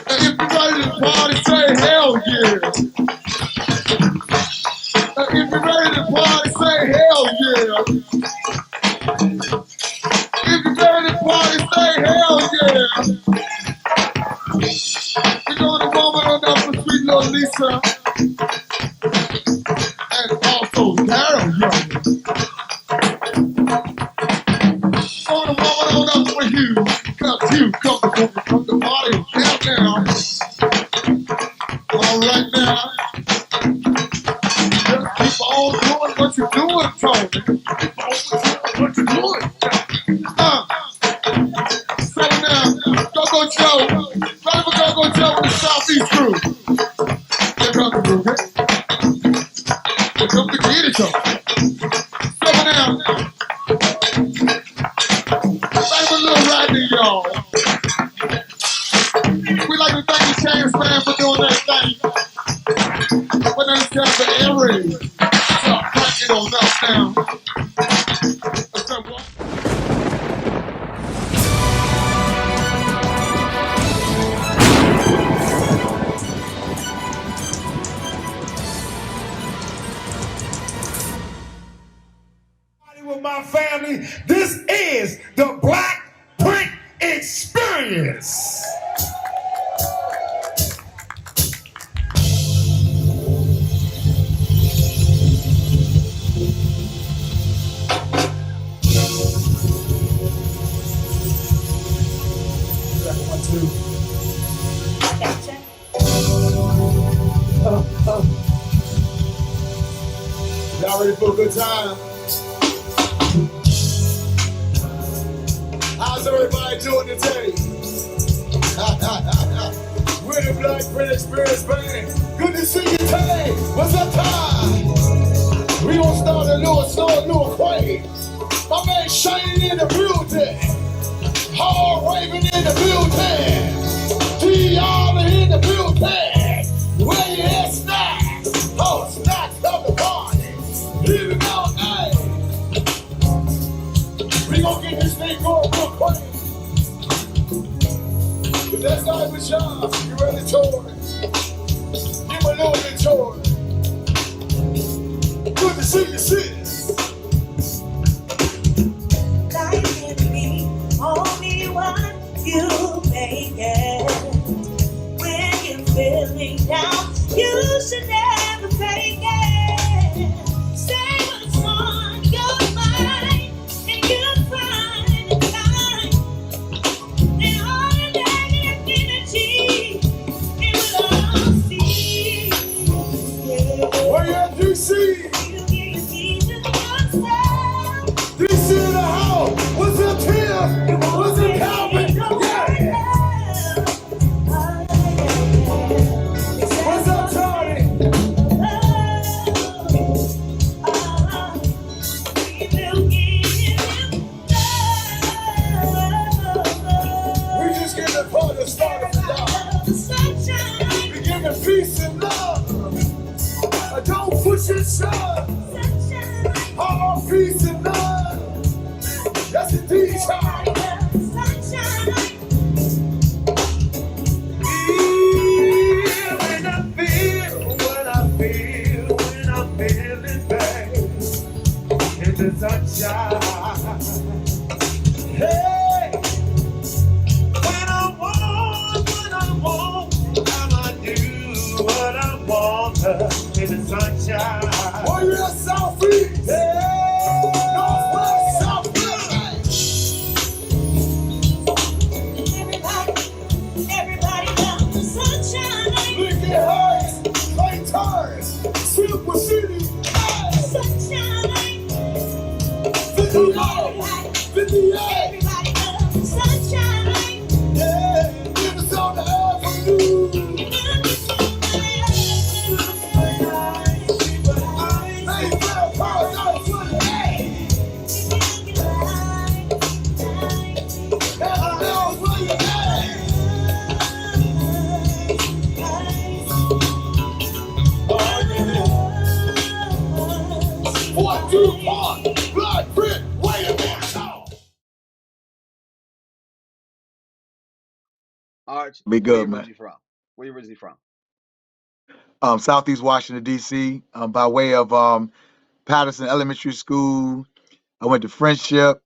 If you're ready to party, say hell yeah. If you're ready to party, say hell yeah. If you're ready to party, say hell yeah. We're going to warm it up for sweet little Lisa. And also Carroll, young. Gonna warm it on up for you. Cause you come to party. Now. All right now. Just keep on doing what you're doing, Tony. Keep on doing what you're doing. So now, Go-Go Joe. Ready for Go-Go Joe with the Southeast crew. Here comes the groove, here comes the guitar show. So now, ready for a little riding, y'all. We like to thank the James man for doing that thing. But then it's time for air raid. So crank it on up now. Let's go, boy. With my family, this is the Black Print Experience. Y'all ready for a good time? How's everybody doing today? We're the Black Print Experience Band. Good to see you today. What's up, time? We gonna start a little slow, a little quick. My man Shane in the building. Hard Raven in the building. T.R. in the building. Where you at, Snacks? Oh, Snacks of the party. Here we go, hey. We gonna get this thing going real quick. But that's not with y'all. You ready to tour? Give a little bit tour. Good to see you, sis. Life can be only one you make it. When you're feeling down, you should never take it. Say what's on your mind, and you'll find it time. And all the negative energy, it will all cease. Where you at, DC? You give your peace to yourself. DC in the house. What's up, Tim? What's up, Calvin? Yeah. What's up, Tony? We just getting the party started for y'all. We giving peace and love. Don't push it, son. All peace and love. That's the D-Child. When I feel what I feel, when I'm feeling bad, in the sunshine. Hey, when I want, I'ma do what I want in the sunshine. Oh, you're Southeast. Hey, Northwest, Southwest. Everybody loves the sunshine. Lincoln Heights, Lake Tires, Silver City, hey. Sunshine. 58, 58. Everybody loves the sunshine. Yeah, give us on the avenue. Hey, Arch, Be where good, you man. originally from? Where you originally from? Southeast Washington D.C. By way of Patterson Elementary School. I went to Friendship.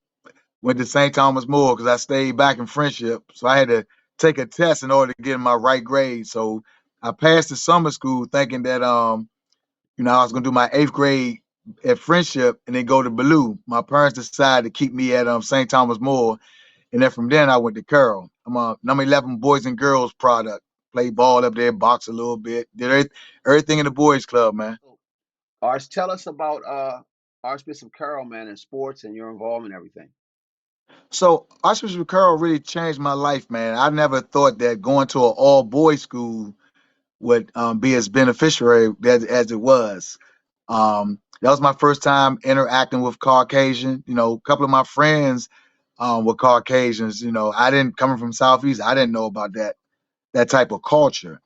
Went to St. Thomas More because I stayed back in Friendship, so I had to take a test in order to get my right grade. So I passed the summer school thinking that I was gonna do my 8th grade at Friendship and then go to Ballou. My parents decided to keep me at St. Thomas More, and then from then I went to Carroll. I'm a number 11 boys and girls product. Played ball up there, boxed a little bit, did everything in the boys club, man. So, Arch, tell us about Archbishop Carroll, man, and sports and your involvement and everything. So Archbishop Carroll really changed my life, man. I never thought that going to an all boys school would be as beneficiary as it was. That was my first time interacting with Caucasian. A couple of my friends were Caucasians. I didn't coming from Southeast. I didn't know about that type of culture.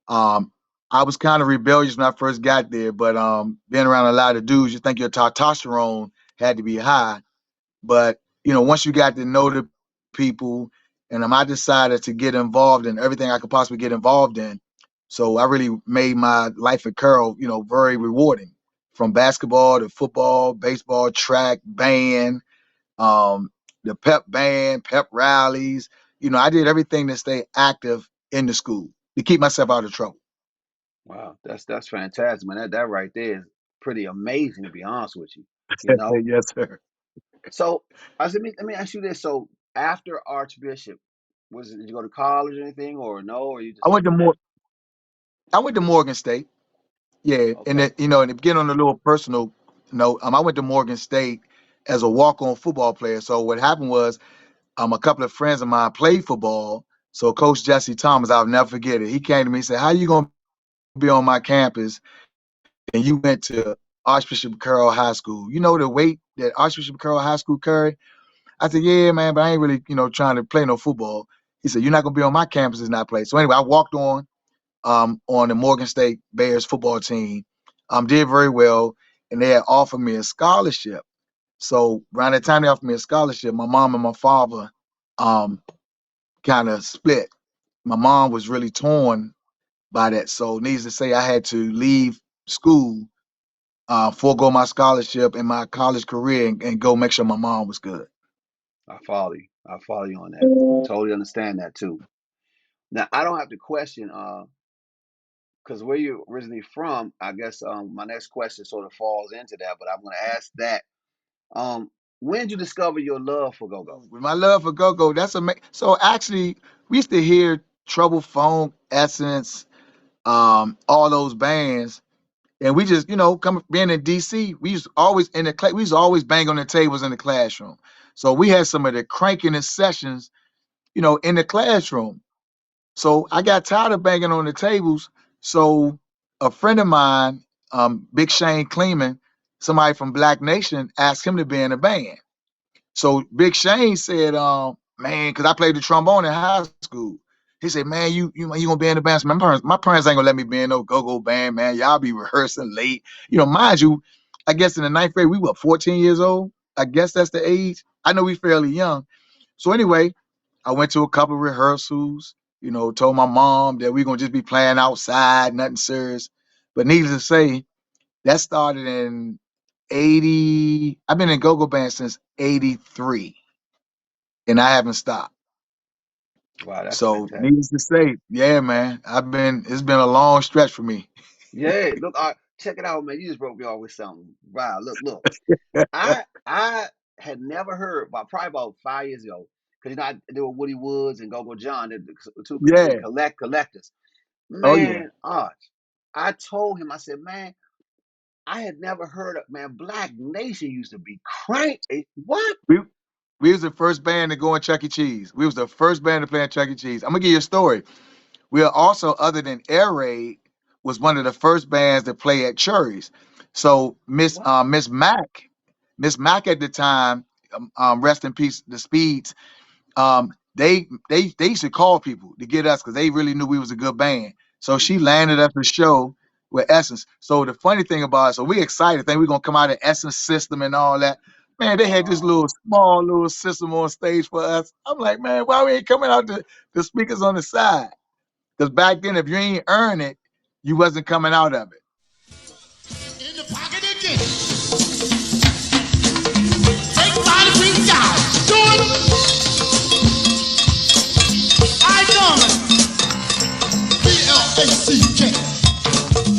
Um, I was kind of rebellious when I first got there, but being around a lot of dudes, you think your testosterone had to be high. But once you got to know the people, and I decided to get involved in everything I could possibly get involved in. So I really made my life at Carroll, very rewarding. From basketball to football, baseball, track, band, um, the pep band, pep rallies. I did everything to stay active in the school to keep myself out of trouble. Wow, that's fantastic, man. That right there is pretty amazing, to be honest with you. You know. Yes, sir. So, let me ask you this. So, after Archbishop, did you go to college or anything, or no, or you I just went to went there? more. I went to Morgan State. Yeah, and Okay. and to get on a little personal note, I went to Morgan State as a walk-on football player. So what happened was, a couple of friends of mine played football. So Coach Jesse Thomas, I'll never forget it. He came to me and said, "How you gonna be on my campus and you went to Archbishop Carroll High School? You know the weight that Archbishop Carroll High School carry?" I said, "Yeah, man, but I ain't really, trying to play no football." He said, "You're not gonna be on my campus and not play." So anyway, I walked on the Morgan State Bears football team. Did very well, and they had offered me a scholarship. So around the time they offered me a scholarship, my mom and my father um, kind of split. My mom was really torn by that. So needless to say, I had to leave school, forego my scholarship and my college career, and go make sure my mom was good. I follow you. I follow you on that. Totally understand that too. Now, I don't have to question, because where you're originally from, I guess my next question sort of falls into that, but I'm going to ask that. Um, when did you discover your love for go-go? With my love for go-go, that's amazing. So actually, we used to hear Trouble Funk, Essence, all those bands. And we just, coming being in DC, we used to always we used to always bang on the tables in the classroom. So we had some of the crankingest sessions, in the classroom. So I got tired of banging on the tables. So a friend of mine, Big Shane Kleeman, somebody from Black Nation, asked him to be in a band. So Big Shane said, man, because I played the trombone in high school. He said, man, you gonna be in the band? So my parents ain't gonna let me be in no go-go band, man. Y'all be rehearsing late. Mind you, I guess in the ninth grade, we were 14 years old. I guess that's the age. I know we fairly young. So anyway, I went to a couple of rehearsals, told my mom that we gonna just be playing outside, nothing serious. But needless to say, that started in 80. I've been in go-go band since 83, and I haven't stopped. Wow, that's So fantastic. needless to say, yeah, man, it's been a long stretch for me. Yeah, look, check it out, man. You just broke me off with something. Wow, look. I had never heard probably about 5 years ago, because there were Woody Woods and Go-Go John, the two Yeah. collectors. Oh yeah. Man, Arch, I told him, I said, man, I had never heard of, man, Black Nation used to be crank. What? We we was the first band to go in Chuck E. Cheese. We was the first band to play in Chuck E. Cheese. I'm gonna give you a story. We are also, other than Air Raid, was one of the first bands to play at Cherries. So What? Miss Mac at the time, rest in peace, the Speeds. They used to call people to get us because they really knew we was a good band. So she landed us a show with Essence. So the funny thing about it, so we excited, think we're gonna come out of Essence system and all that. Man, they had this little small little system on stage for us. I'm like, man, why we ain't coming out the speakers on the side? Because back then, if you ain't earn it, you wasn't coming out of it. In the pocket again. Take body beat down. Do it. I done. BLACK.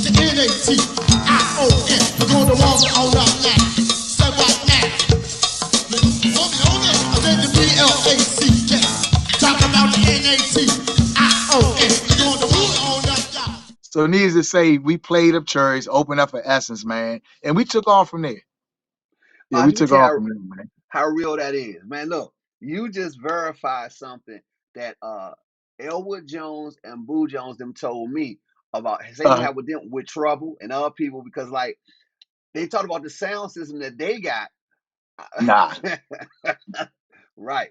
The NATION. We're going to walk on up now. Say what now? Hold it. And then the BLACK. Talk about the NATION. We're going to walk on up now. So needless to say, we played up Cherries, opened up for Essence, man, and we took off from there. Yeah, we Let me took tell off you from there, man. how real that is, man. Look, you just verified something that Elwood Jones and Boo Jones them told me about. Same thing happened with them with Trouble and other people, because like they talked about the sound system that they got. Nah, Right.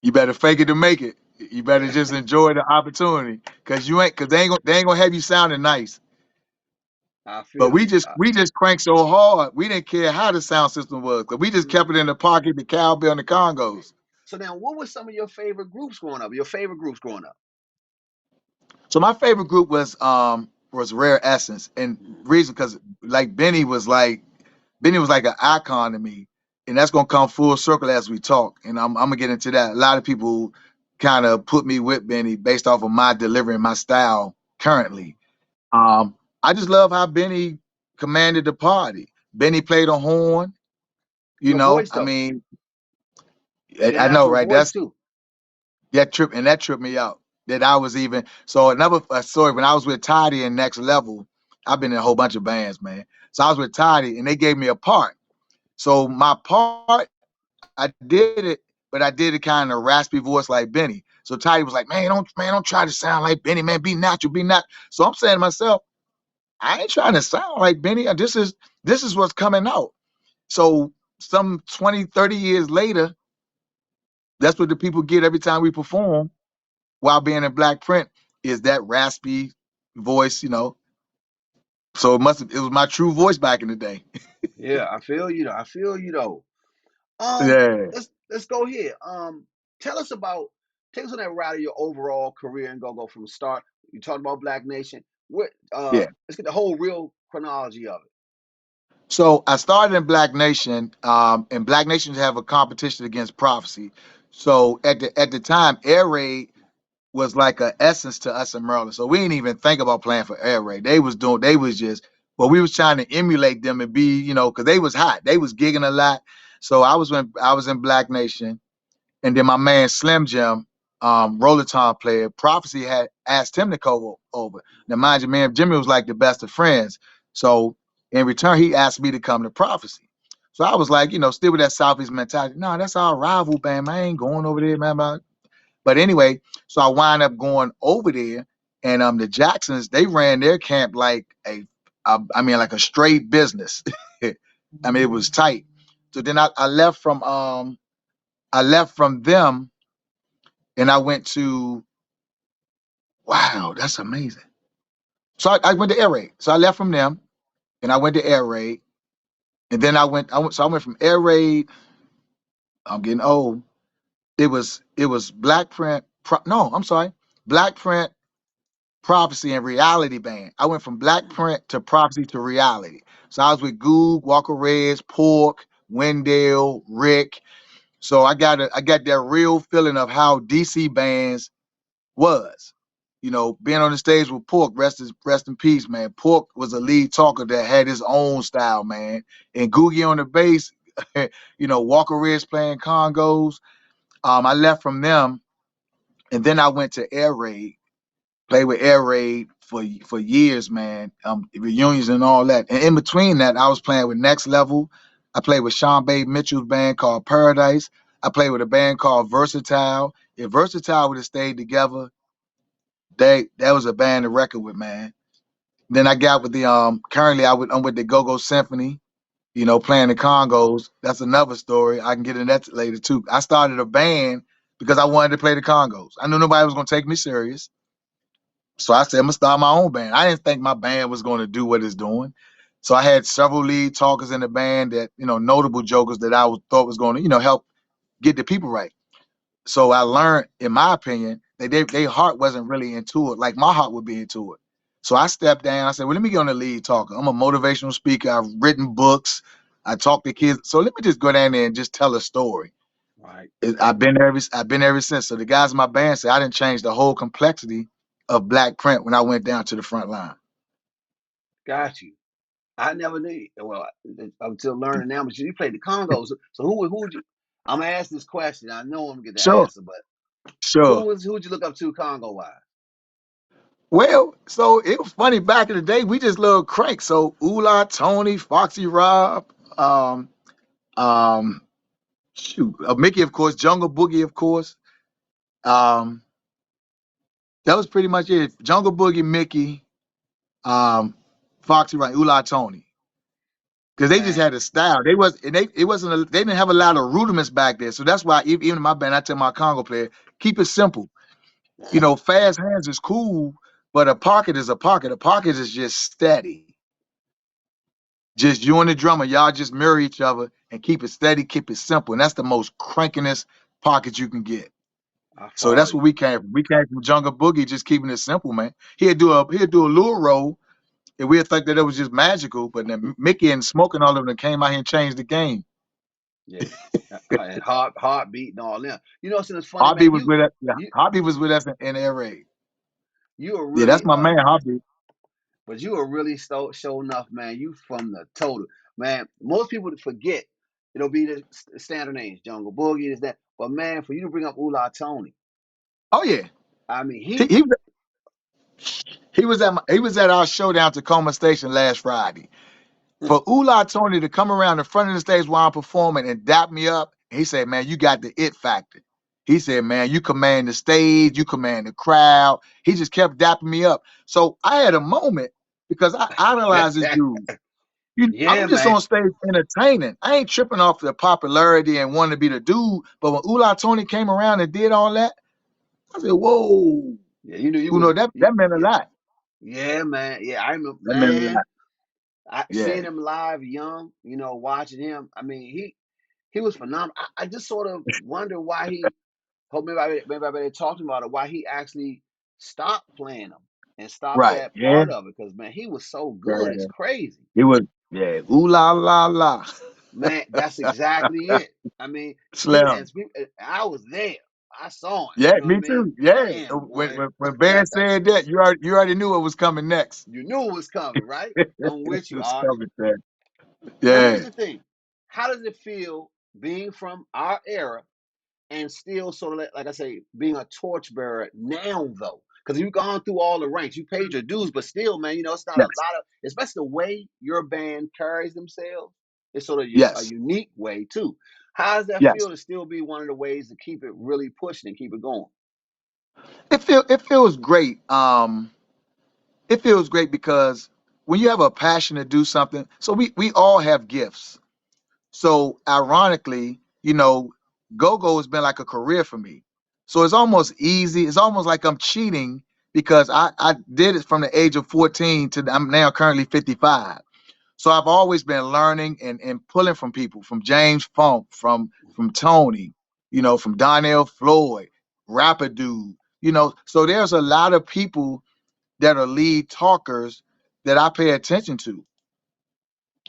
you better fake it to make it. You better just enjoy the opportunity, because they ain't gonna have you sounding nice. I But feel you. we just cranked so hard, we didn't care how the sound system was, because we just kept it in the pocket, the cowbell and the congos. So now, what was some of your favorite groups growing up? Your favorite groups growing up? So my favorite group was Rare Essence, and reason because like Benny was like an icon to me, and that's gonna come full circle as we talk, and I'm gonna get into that. A lot of people kind of put me with Benny based off of my delivery and my style currently. Um, I just love how Benny commanded the party. Benny played a horn, you Your know. voice I though, mean, your I know, natural right? voice too. That tripped me out. That I was even so another story when I was with Toddy in Next Level. I've been in a whole bunch of bands, man. So I was with Toddy, and they gave me a part. So my part, I did it, but I did it kind of raspy voice like Benny. So Toddy was like, don't try to sound like Benny, man. Be natural, be natural. So I'm saying to myself, I ain't trying to sound like Benny. This is what's coming out. So some 20, 30 years later, that's what the people get every time we perform while being in Black Print is that raspy voice, you know. So it was my true voice back in the day. Yeah, I feel you though. I feel you though. Yeah. Let's go here. Tell us about take us on that route of your overall career and go from start. You talked about Black Nation. What Yeah. let's get the whole real chronology of it. So I started in Black Nation, and Black Nations have a competition against Prophecy. So at the time, Air Raid was like a essence to us in Maryland. So we didn't even think about playing for Air Raid. They was just, well, we was trying to emulate them and be, you know, because they was hot. They was gigging a lot. So I was in Black Nation, and then my man Slim Jim, Rollerton player, Prophecy had asked him to come over. Now, mind you, man, Jimmy was like the best of friends. So in return, he asked me to come to Prophecy. So I was like, you know, still with that Southeast mentality. No, that's our rival band, man. I ain't going over there, man. But anyway, so I wind up going over there, and the Jacksons, they ran their camp like I mean, like a straight business. I mean, it was tight. So then I left from them, and I went to, wow, that's amazing. So I went to Air Raid. So I left from them, and I went to Air Raid, and then I went from Air Raid. I'm getting old. It was Black Print. No, I'm sorry, Black Print, Prophecy, and Reality Band. I went from Black Print to Prophecy to Reality. So I was with Goog, Walker Reds, Pork, Wendell, Rick. So I got that real feeling of how DC bands was. You know, being on the stage with Pork, rest in peace, man. Pork was a lead talker that had his own style, man. And Googie on the bass, you know, Walker Reds playing congos. I left from them, and then I went to Air Raid, played with Air Raid for years, man. Reunions and all that. And in between that, I was playing with Next Level. I played with Sean Babe Mitchell's band called Paradise. I played with a band called Versatile. If Versatile would have stayed together, that was a band to record with, man. Then I got with the currently I'm with the Go-Go Symphony, you know, playing the congos. That's another story. I can get into that later too. I started a band because I wanted to play the congos. I knew nobody was gonna take me serious. So I said I'm gonna start my own band. I didn't think my band was gonna do what it's doing. So I had several lead talkers in the band that, notable jokers that I thought was going to, help get the people right. So I learned, in my opinion, that their heart wasn't really into it, like my heart would be into it. So I stepped down. I said, well, let me get on the lead talker. I'm a motivational speaker. I've written books. I talk to kids. So let me just go down there and just tell a story. Right. I've been there ever since. So the guys in my band say I didn't change the whole complexity of Black print when I went down to the front line. Got you. I never knew. Well, I'm still learning now. But you played the Congos. So who would you? I'm gonna ask this question. I know I'm gonna get the Sure, answer, but sure. who would you look up to Congo wise? Well, so it was funny back in the day. We just loved crank. So Ula, Tony, Foxy Rob, um, shoot, Mickey, of course, Jungle Boogie, of course. Um, that was pretty much it. Jungle Boogie, Mickey, Foxy Rob, Ula, Tony. Because they just Man, had a style. They didn't have a lot of rudiments back there. So that's why even in my band, I tell my Congo player, keep it simple. Fast hands is cool, but a pocket is a pocket. A pocket is just steady. Just you and the drummer, y'all just mirror each other and keep it steady, keep it simple. And that's the most crankiness pocket you can get. I So follow that's what you. we came from. We came from Jungle Boogie, just keeping it simple, man. He'd do a lure roll, and we'd think that it was just magical. But then Mickey and Smoke and all of them came out here and changed the game. Yeah. And heartbeat and all that. So it's funny, Hobby man. was with us. Yeah, You Hobby was with us in air raid. you are Yeah, that's really my man, Hobby. but you are really show enough, man. You from the total, man. Most people forget it'll be the standard names, Jungle Boogie, is that. But man, for you to bring up Ula Tony, Oh yeah, I mean, he he, he was at our show down Tacoma Station last Friday. For Ula Tony to come around the front of the stage while I'm performing and dap me up, he said, "Man, you got the it factor." He said, "Man, you command the stage, you command the crowd." He just kept dapping me up. So I had a moment because I idolized this dude. yeah, I'm just man. on stage entertaining. I ain't tripping off the popularity and wanting to be the dude. But when Ula Tony came around and did all that, I said, "Whoa, Yeah, you knew you was. that meant a Yeah, lot. yeah, man. Yeah, I remember, That meant a man. lot." I Yeah. seeing him live, young. Watching him. I mean, he was phenomenal. I just sort of wonder why he. Hope maybe I talked about it. Why he actually stopped playing them and stopped Right. that Yeah. part of it? Because man, he was so good. It's Yeah. crazy. It was, yeah. Ooh la la la. Man, that's exactly it. I mean, people Slim. and I was there. I saw him. Yeah, You know what I me mean? too. Yeah. Damn, When boy. when, when Bear said that, you already knew what was coming next. You knew it was coming, right? It I'm with you, was Archie. coming next. Now, here's Yeah. the thing. How does it feel being from our era and still sort of like I say, being a torchbearer now though? Because you've gone through all the ranks, you paid your dues, but still, man, it's not a Yes. lot of, especially the way your band carries themselves. It's sort of a Yes. unique way too. How does that Yes. feel to still be one of the ways to keep it really pushing and keep it going? It feels great. It feels great because when you have a passion to do something, so we all have gifts. So ironically, go-go has been like a career for me. So it's almost easy. It's almost like I'm cheating because I did it from the age of 14 to I'm now currently 55. So I've always been learning and pulling from people, from James Funk, from Tony, from Donnell Floyd, Rapper Dude, So there's a lot of people that are lead talkers that I pay attention to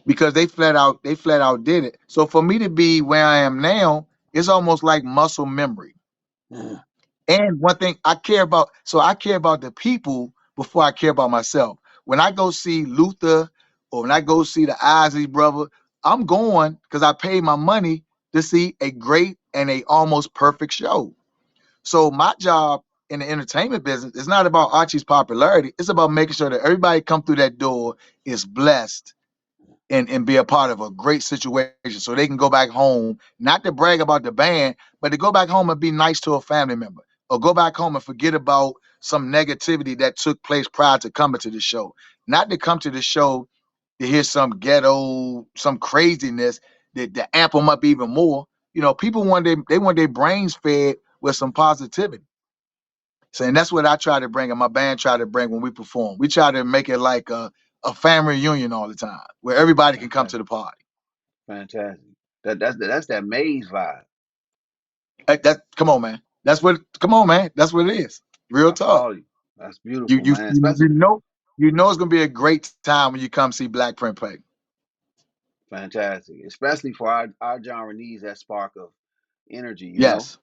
because they flat out did it. So for me to be where I am now, it's almost like muscle memory. Mm. And one thing I care about the people before I care about myself. When I go see Luther or when I go see the Isley brother, I'm going because I paid my money to see a great and a almost perfect show. So my job in the entertainment business is not about Archie's popularity. It's about making sure that everybody come through that door is blessed and be a part of a great situation so they can go back home, not to brag about the band, but to go back home and be nice to a family member or go back home and forget about some negativity that took place prior to coming to the show. Not to come to the show to hear some ghetto, some craziness that amp them up even more. People want their brains fed with some positivity. So, and that's what I try to bring and my band try to bring when we perform. We try to make it like a family reunion all the time where everybody can come to Fantastic. the party. Fantastic. That's that maze vibe. That come on, man. That's what. Come on, man. That's what it is. Real I talk. follow you. That's You beautiful, you man. you, Especially you know it's gonna be a great time when you come see Black Print play. fantastic. Especially for our genre needs that spark of energy, you know? Yes,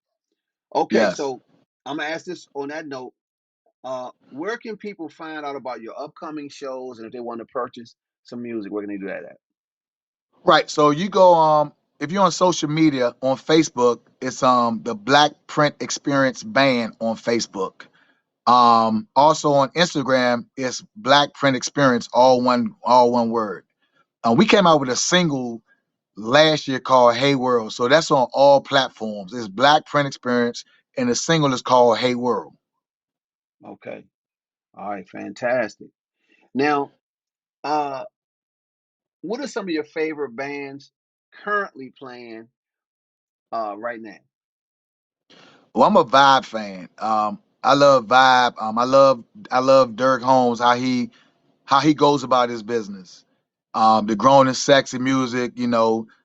Okay, yes. so I'm gonna ask this on that note. Where can people find out about your upcoming shows and if they want to purchase some music, where can they do that at? Right. So you go if you're on social media on Facebook, it's the Black Print Experience Band on Facebook. Also on Instagram, it's Black Print Experience, all one word. We came out with a single last year called Hey World. So that's on all platforms. It's Black Print Experience, and the single is called Hey World. Okay. All right, fantastic. Now, uh, what are some of your favorite bands currently playing right now? Well, I'm a Vibe fan. I love Vibe. I love Dirk Holmes, how he goes about his business. The grown and sexy music,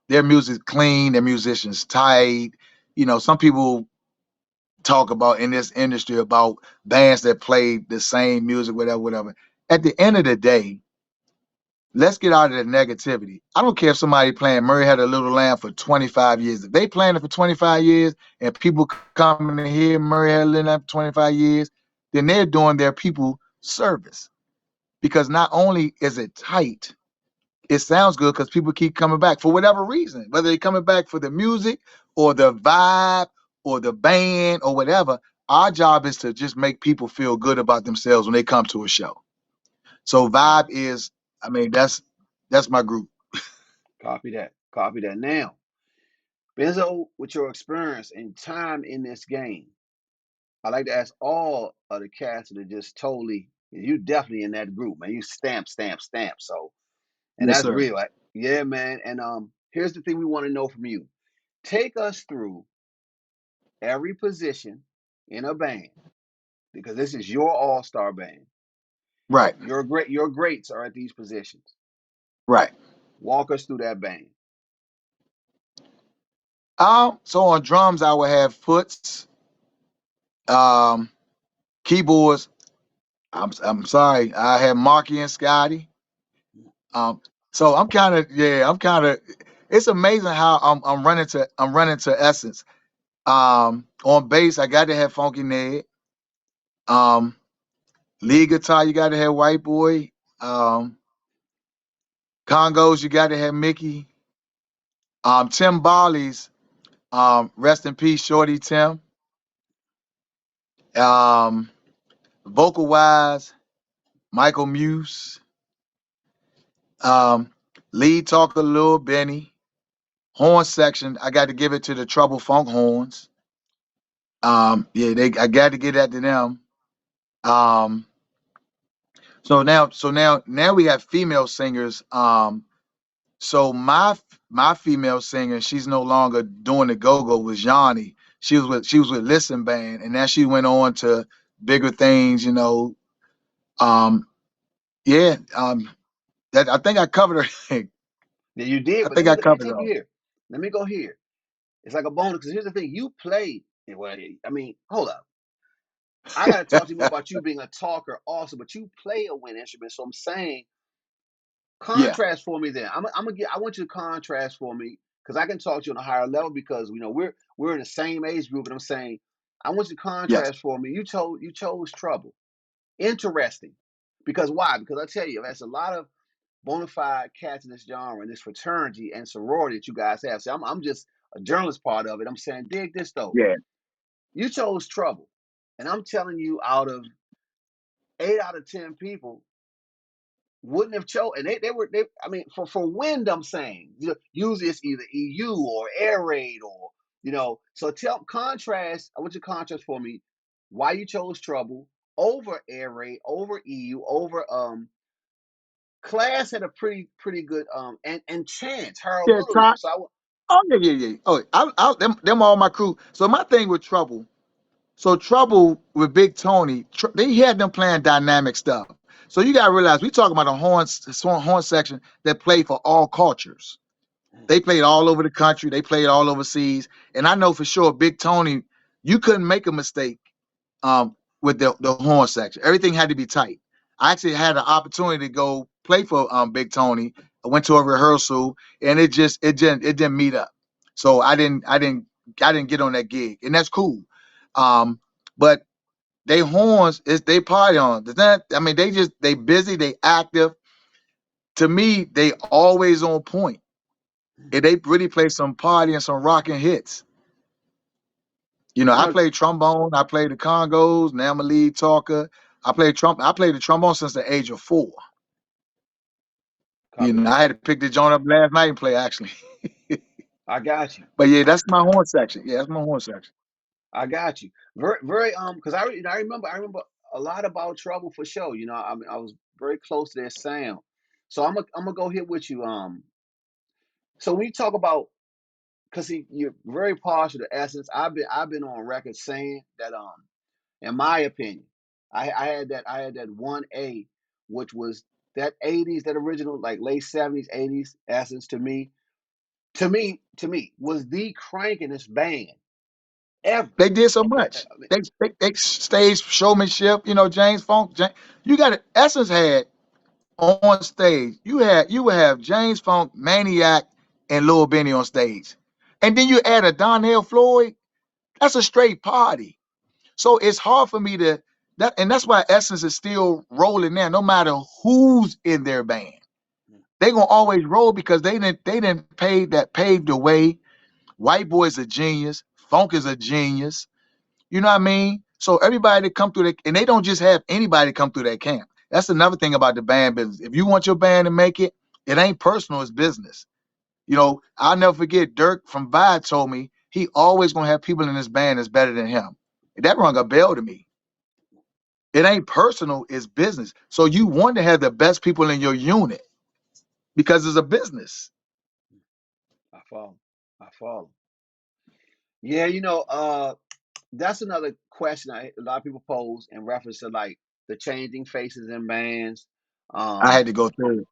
their music's clean, their musicians tight. Some people talk about in this industry about bands that play the same music, whatever, whatever. At the end of the day, let's get out of the negativity. I don't care if somebody playing Murray Had a Little Lamb for 25 years. If they playing it for 25 years and people coming to hear Murray Had a Little Lamb for 25 years, then they're doing their people service. Because not only is it tight, it sounds good because people keep coming back for whatever reason, whether they're coming back for the music or the vibe or the band or whatever. Our job is to just make people feel good about themselves when they come to a show. So Vibe Nice. is, I mean, that's my group. Copy that. Copy that. Now, Benzo, with your experience and time in this game, I like to ask all of the cats that are just totally, you definitely in that group, man. You stamp, stamp, stamp. So, and Yes, that's sir. real. Yeah, man. And here's the thing we want to know from you. Take us through every position in a band because this is your all-star band. Right, Your greats are at these positions. right. Walk us through that band. So on drums, I would have Foots, um, keyboards. I'm sorry, I have Marky and Scotty. Um, so I'm kind of. It's amazing how I'm running to essence. On bass, I got to have Funky Ned. Um, lead guitar, you got to have White Boy. Um, Congos, you got to have Mickey. Tim Barley's, rest in peace, Shorty Tim. Um, vocal wise, Michael Muse. Um, lead talker, Lil Benny. Horn section, I got to give it to the Trouble Funk horns. Yeah, I got to get that to them. Um, now we have female singers. So my female singer, she's no longer doing the go-go, was Yanni. She was with Listen Band, and now she went on to bigger things. Um, yeah, that I think I covered her. Yeah, you did, I but think I let me covered take it you all. here. Let me go here. It's like a bonus because here's the thing: you played. Well, I mean, hold up. I got to talk to you more about you being a talker also, but you play a wind instrument. So I'm saying, Yeah, contrast for me. Then I'm gonna get. I want you to contrast for me because I can talk to you on a higher level because we're in the same age group, and I'm saying I want you to yes, contrast for me. You chose trouble. Interesting, because why? Because I tell you, there's a lot of bona fide cats in this genre and this fraternity and sorority that you guys have. So I'm just a journalist part of it. I'm saying, dig this though. yeah, You chose trouble. And I'm telling you, out of 8 out of 10 people wouldn't have chose, and they I mean, for wind, I'm saying, usually it's either EU or air raid or, so contrast, I want you to contrast for me why you chose trouble over air raid, over EU, over Class had a pretty good and Chance Harold yeah. Littlewood. So Oh yeah, yeah, yeah. Oh, them all my crew. So my thing with Trouble. So Trouble with Big Tony, he had them playing dynamic stuff. So you gotta realize we talking about a horn section that played for all cultures. They played all over the country. They played all overseas. And I know for sure, Big Tony, you couldn't make a mistake with the horn section. Everything had to be tight. I actually had an opportunity to go play for Big Tony. I went to a rehearsal, and it didn't meet up. So I didn't get on that gig, and that's cool. But they horns is they party on. I mean, they busy, they active. To me, they always on point. And they really play some party and some rocking hits. You know, I played trombone, I played the congos, now I'm a lead talker. I played the trombone since the age of 4. You know, I had to pick the joint up last night and play actually. I got you. But yeah, that's my horn section. Yeah, that's my horn section. I got you. Very, very because I remember a lot about Trouble for sure. You know, I mean, I was very close to their sound. So I'm gonna go here with you. So when you talk about, because you're very partial to Essence, I've been on record saying that in my opinion, I had that 1A, which was that 80s, that original like late 70s, 80s Essence to me was the crankingest band ever. They did so much. They stage showmanship. You know, James Funk. You got it. Essence had on stage. You would have James Funk, Maniac, and Lil Benny on stage, and then you add a Donnell Floyd. That's a straight party. So it's hard for me to and that's why Essence is still rolling now. No matter who's in their band, they gonna always roll because they didn't pave the way. White Boy's a genius. Funk is a genius. You know what I mean? So everybody that come through and they don't just have anybody come through that camp. That's another thing about the band business. If you want your band to make it, it ain't personal, it's business. You know, I'll never forget Dirk from Vibe told me he always gonna have people in his band that's better than him. That rung a bell to me. It ain't personal, it's business. So you want to have the best people in your unit because it's a business. I follow. Yeah, you know, that's another question a lot of people pose in reference to like the changing faces in bands. I had to go through it.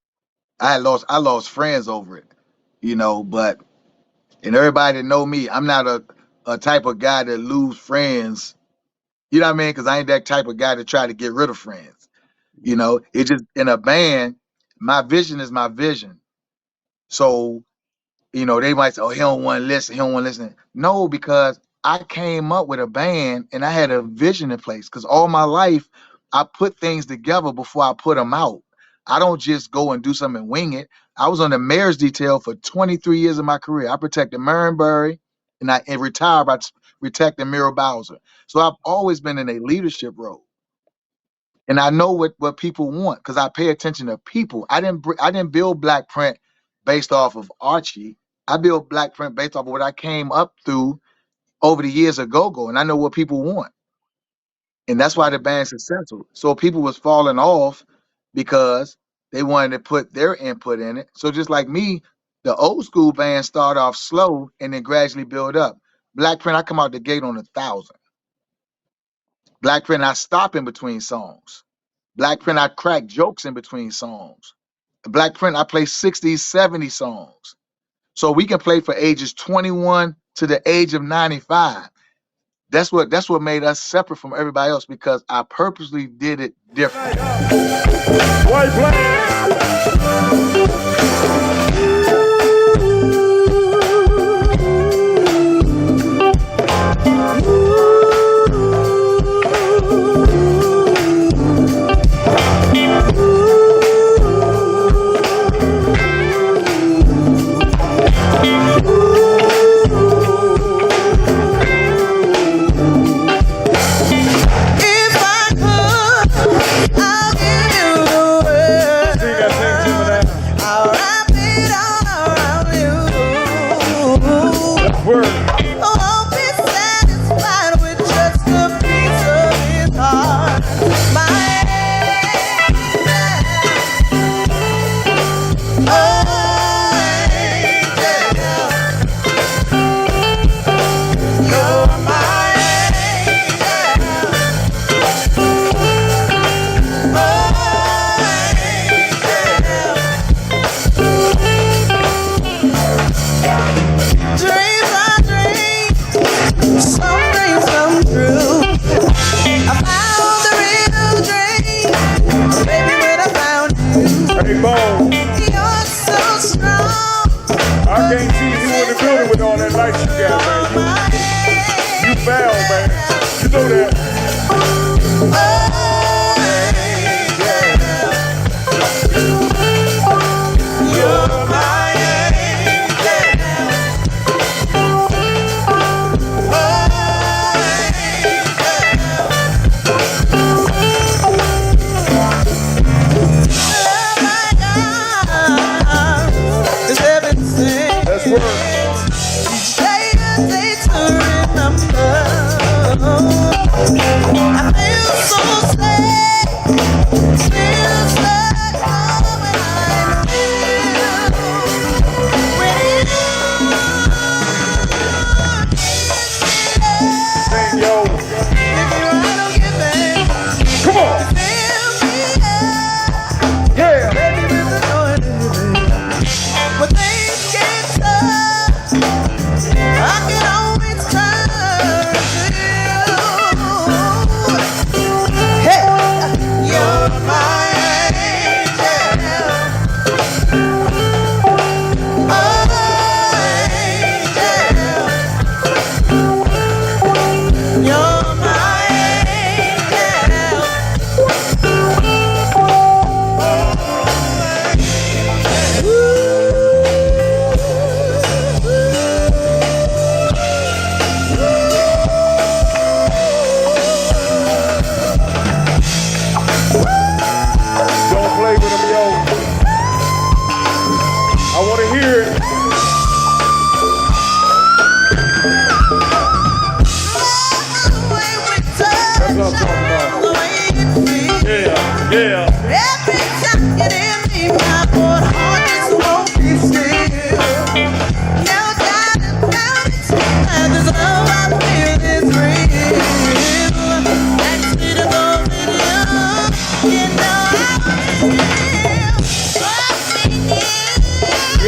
I lost friends over it, you know, and everybody that know me, I'm not a type of guy that lose friends. You know what I mean? Because I ain't that type of guy to try to get rid of friends. You know, it just in a band, my vision is my vision. So, you know, they might say, oh, he don't want to listen. He don't want to listen. No, because I came up with a band and I had a vision in place. Because all my life, I put things together before I put them out. I don't just go and do something and wing it. I was on the mayor's detail for 23 years of my career. I protected Marienbury and I retired by protecting Mira Bowser. So I've always been in a leadership role. And I know what people want because I pay attention to people. I didn't build Black Print based off of Archie. I built Black Print based off of what I came up through over the years of go-go, and I know what people want. And that's why the band's successful. So people was falling off because they wanted to put their input in it. So just like me, the old school band start off slow and then gradually build up. Black Print, I come out the gate on 1,000. Black Print, I stop in between songs. Black Print, I crack jokes in between songs. Black Print, I play 60s, 70s songs. So we can play for ages 21 to the age of 95. That's what made us separate from everybody else because I purposely did it different. White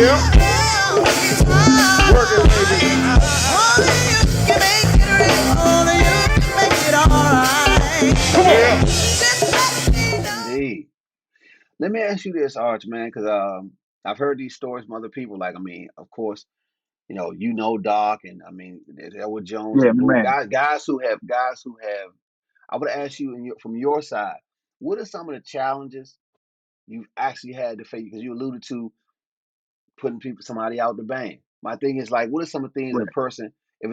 Yeah. Working, baby. Only you can make it real. Only you can make it alright. Come on. Yeah. Just let me know. Indeed. Let me ask you this, Arch, man, because I've heard these stories from other people. Like, I mean, of course, Doc, and I mean, there's Edward Jones Yeah, and Boo, man. guys who have. I would ask you, from your side, what are some of the challenges you've actually had to face? Because you alluded to putting somebody out the band. My thing is, like, what are some of the things a Right. person, if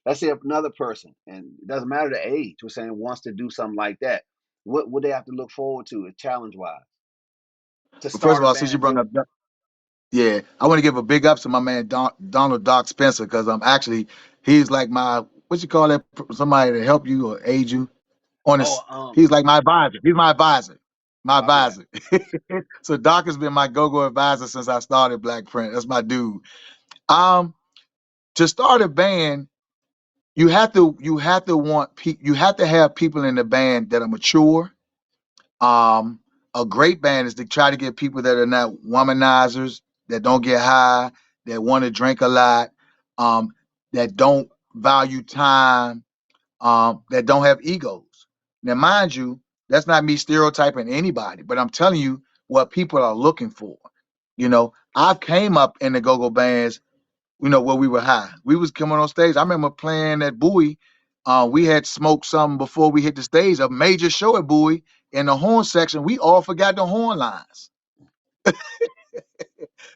let's say another person, and it doesn't matter the age, we're saying wants to do something like that, what would they have to look forward to, challenge wise, to But first start of a all, since you band brought really? up, yeah, I want to give a big ups to my man Donald Doc Spencer because actually he's like my what you call that somebody to help you or aid you on Oh, this. He's like my advisor. He's my advisor. My copy that. advisor. So Doc has been my go-go advisor since I started Black Print. That's my dude. Um, to start a band, you have to have people in the band that are mature. Um, a great band is to try to get people that are not womanizers, that don't get high, that want to drink a lot, um, that don't value time, that don't have egos. Now, mind you, that's not me stereotyping anybody, but I'm telling you what people are looking for. I've came up in the go-go bands, where we were high. We was coming on stage. I remember playing at Bowie. We had smoked some before we hit the stage, a major show at Bowie. In the horn section, we all forgot the horn lines.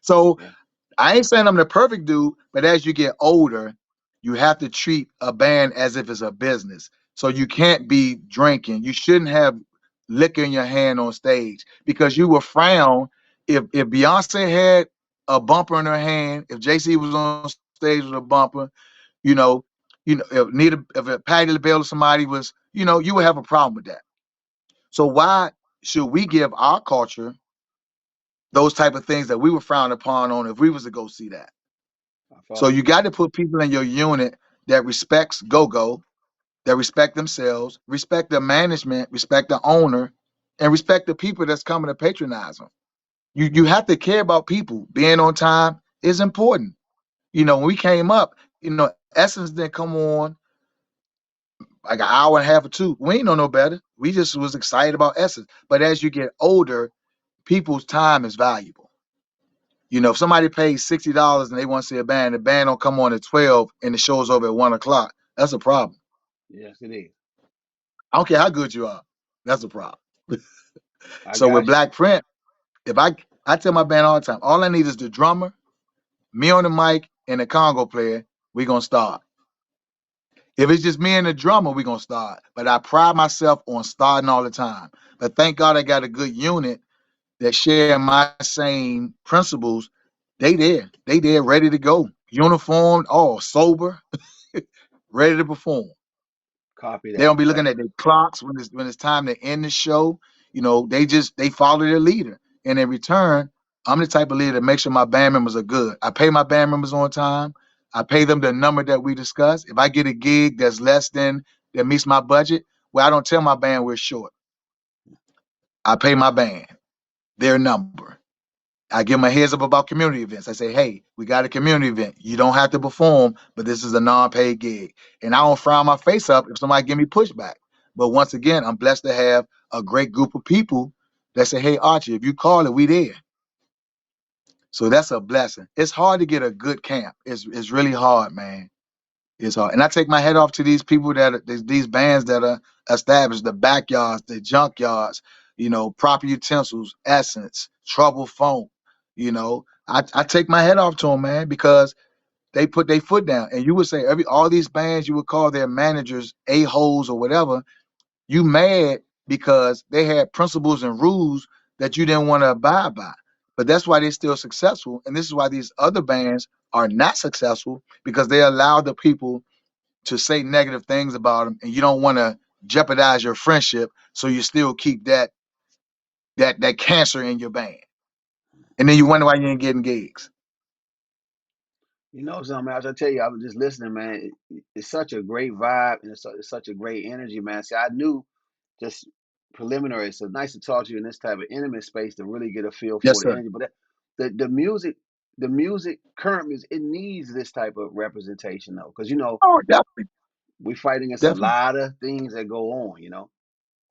So Yeah, I ain't saying I'm the perfect dude, but as you get older, you have to treat a band as if it's a business. So you can't be drinking. You shouldn't have liquor in your hand on stage because you will frown if Beyonce had a bumper in her hand, if JC was on stage with a bumper, you know, if Patti LaBelle or somebody was, you would have a problem with that. So why should we give our culture those type of things that we were frowned upon on if we was to go see that? I So follow you you. got to put people in your unit that respects go-go, that respect themselves, respect the management, respect the owner, and respect the people that's coming to patronize them. You have to care about people. Being on time is important. When we came up, Essence didn't come on like an hour and a half or two. We ain't know no better. We just was excited about Essence. But as you get older, people's time is valuable. If somebody pays $60 and they want to see a band, the band don't come on at 12 and the show's over at 1 o'clock. That's a problem. Yes, it is. I don't care how good you are. That's a problem. I So with got you. Black Print, if I tell my band all the time, all I need is the drummer, me on the mic, and the congo player. We gonna start. If it's just me and the drummer, we gonna start. But I pride myself on starting all the time. But thank God I got a good unit that share my same principles. They there, ready to go, uniformed, all sober, ready to perform. Copy They that. don't be looking at their clocks when it's time to end the show. They follow their leader. And in return, I'm the type of leader that makes sure my band members are good. I pay my band members on time. I pay them the number that we discussed. If I get a gig that's less than that meets my budget, well, I don't tell my band we're short. I pay my band their number. I give them a heads up about community events. I say, hey, we got a community event. You don't have to perform, but this is a non-paid gig. And I don't frown my face up if somebody give me pushback. But once again, I'm blessed to have a great group of people that say, hey, Archie, if you call it, we there. So that's a blessing. It's hard to get a good camp. It's really hard, man. It's hard. And I take my head off to these people these bands that are established, the backyards, the junkyards, proper utensils, Essence, Trouble Phone. I take my head off to them, man, because they put their foot down. And you would say all these bands, you would call their managers a-holes or whatever. You mad because they had principles and rules that you didn't want to abide by. But that's why they're still successful. And this is why these other bands are not successful because they allow the people to say negative things about them, and you don't want to jeopardize your friendship, so you still keep that cancer in your band, and then you wonder why you ain't getting gigs. You know something, man, as I tell you, I was just listening, man. It's such a great vibe, and it's such a great energy, man. See, I knew just preliminary. It's so nice to talk to you in this type of intimate space to really get a feel Yes, for the sir. energy. But the music, the music, current music, it needs this type of representation though, because Oh, definitely, we fight against a definitely. lot of things that go on.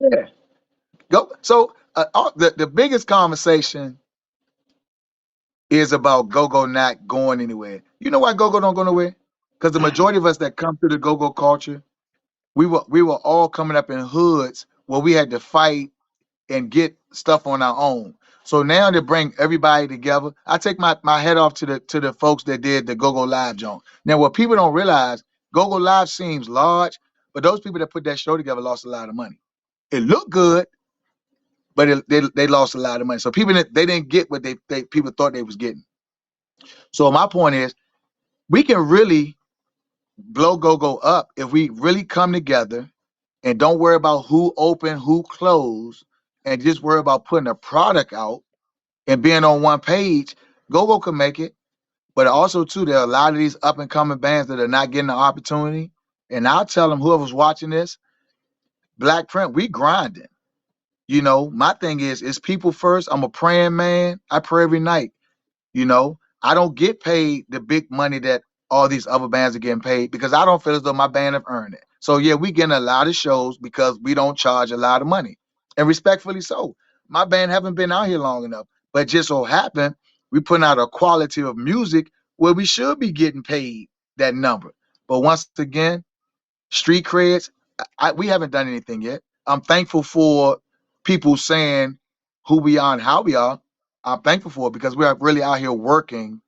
Yeah. Go. So the biggest conversation is about go-go not going anywhere. You know why go-go don't go nowhere? Because the majority of us that come through the go-go culture, we were all coming up in hoods where we had to fight and get stuff on our own. So now to bring everybody together, I take my head off to the folks that did the go-go live joint. Now what people don't realize, go-go live seems large, but those people that put that show together lost a lot of money. It looked good, but they lost a lot of money. So people they didn't get what they people thought they was getting. So my point is, we can really blow go-go up if we really come together and don't worry about who open, who close, and just worry about putting a product out and being on one page. Go-go can make it, but also too, there are a lot of these up and coming bands that are not getting the opportunity. And I'll tell them, whoever's watching this, Black Print, we grinding. My thing is people first. I'm a praying man. I pray every night. I don't get paid the big money that all these other bands are getting paid because I don't feel as though my band have earned it. So yeah, we getting a lot of shows because we don't charge a lot of money, and respectfully so. My band haven't been out here long enough, but just so happen we putting out a quality of music where we should be getting paid that number. But once again, street creds, we haven't done anything yet. I'm thankful for people saying who we are and how we are. I'm thankful for it because we are really out here working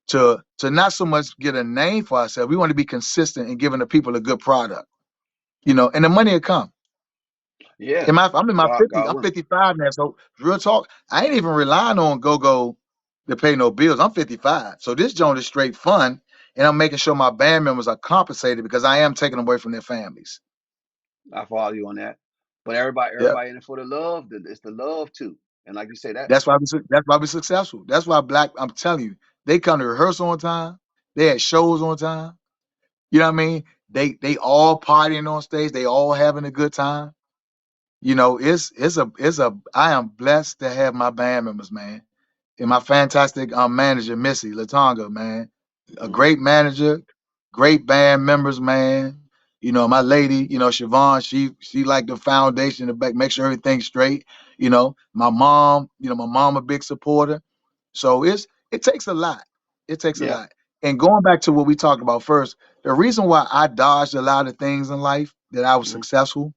to not so much get a name for ourselves. We want to be consistent in giving the people a good product, and the money will come. Yeah, I'm in my God, 50s. God I'm willing. 55 now. So real talk, I ain't even relying on go-go to pay no bills. I'm 55. So this joint is straight fun. And I'm making sure my band members are compensated because I am taking them away from their families. I follow you on that. But everybody, Yeah. everybody in it for the love. It's the love too. And like you say, that That's why we're successful. That's why Black, I'm telling you, they come to rehearse on time. They had shows on time. You know what I mean? They all partying on stage. They all having a good time. It's a I am blessed to have my band members, man. And my fantastic manager, Missy Latonga, man. A hmm great manager, great band members, man. My lady, Siobhan, she like the foundation to make sure everything's straight. My mom a big supporter. So it takes a lot. It takes a yeah. lot. And going back to what we talked about first, the reason why I dodged a lot of things in life that I was hmm successful,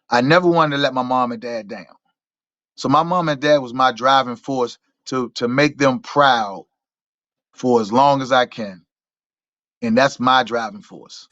I never wanted to let my mom and dad down. So my mom and dad was my driving force to make them proud for as long as I can. And that's my driving force.